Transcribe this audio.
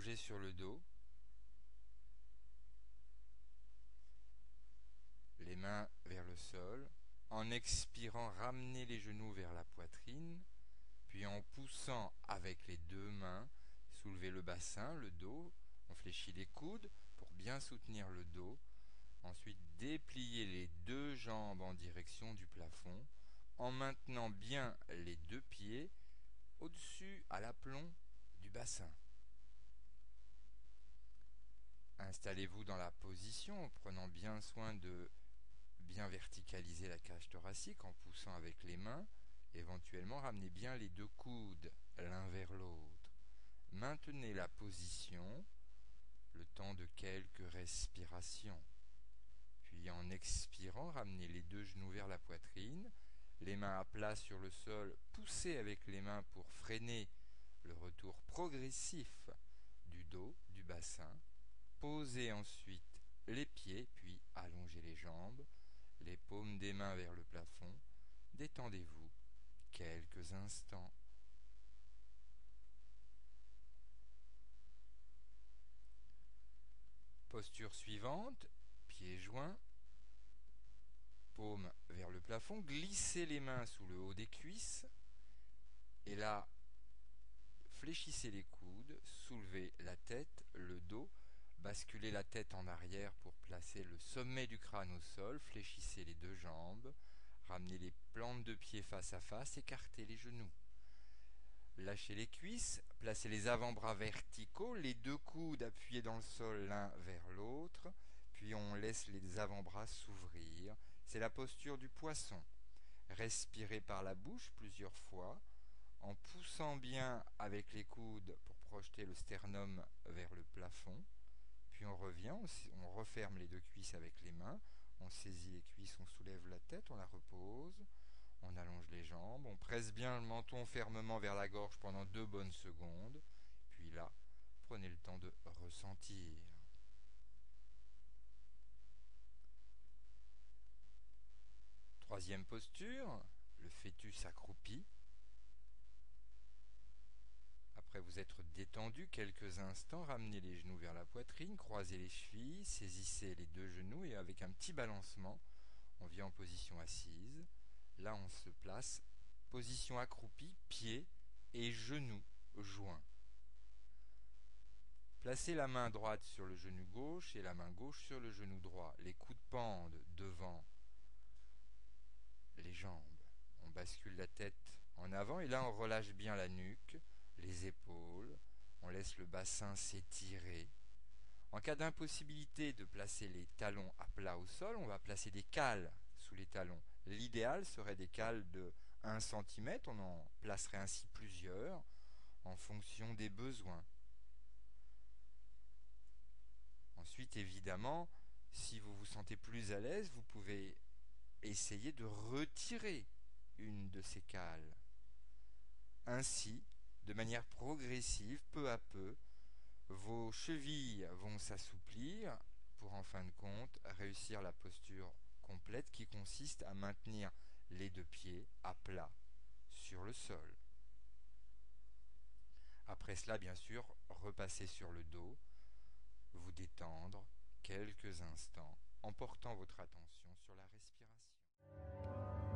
allongé sur le dos, les mains vers le sol. En expirant, ramenez les genoux vers la poitrine, puis en poussant avec les deux mains, soulevez le bassin, le dos, on fléchit les coudes pour bien soutenir le dos. Ensuite, dépliez les deux jambes en direction du plafond, en maintenant bien les deux pieds au-dessus à l'aplomb du bassin. Installez-vous dans la position en prenant bien soin de bien verticaliser la cage thoracique en poussant avec les mains. Éventuellement, ramenez bien les deux coudes l'un vers l'autre. Maintenez la position le temps de quelques respirations. Puis en expirant, ramenez les deux genoux vers la poitrine, les mains à plat sur le sol, poussez avec les mains pour freiner le retour progressif du dos, du bassin. Posez ensuite les pieds, puis allongez les jambes, les paumes des mains vers le plafond. Détendez-vous quelques instants. Posture suivante, pieds joints, paumes vers le plafond, glissez les mains sous le haut des cuisses, et là, fléchissez les coudes, soulevez la tête, le dos, basculez la tête en arrière pour placer le sommet du crâne au sol, fléchissez les deux jambes, ramenez les plantes de pied face à face, écartez les genoux. Lâchez les cuisses, placez les avant-bras verticaux, les deux coudes appuyés dans le sol l'un vers l'autre, puis on laisse les avant-bras s'ouvrir. C'est la posture du poisson. Respirez par la bouche plusieurs fois, en poussant bien avec les coudes pour projeter le sternum vers le plafond. Puis on revient, on referme les deux cuisses avec les mains, on saisit les cuisses, on soulève la tête, on la repose. On allonge les jambes, on presse bien le menton fermement vers la gorge pendant 2 bonnes secondes. Puis là, prenez le temps de ressentir. Troisième posture, le fœtus accroupi. Après vous être détendu quelques instants, ramenez les genoux vers la poitrine, croisez les chevilles, saisissez les deux genoux et avec un petit balancement, on vient en position assise. Là, on se place, position accroupie, pieds et genoux joints. Placez la main droite sur le genou gauche et la main gauche sur le genou droit. Les coudes pendent devant les jambes. On bascule la tête en avant et là on relâche bien la nuque, les épaules. On laisse le bassin s'étirer. En cas d'impossibilité de placer les talons à plat au sol, on va placer des cales sous les talons. L'idéal serait des cales de 1 cm. On en placerait ainsi plusieurs en fonction des besoins. Ensuite, évidemment, si vous vous sentez plus à l'aise, vous pouvez essayer de retirer une de ces cales. Ainsi, de manière progressive, peu à peu, vos chevilles vont s'assouplir pour, en fin de compte, réussir la posture complète qui consiste à maintenir les deux pieds à plat sur le sol. Après cela, bien sûr, repassez sur le dos, vous détendre quelques instants en portant votre attention sur la respiration.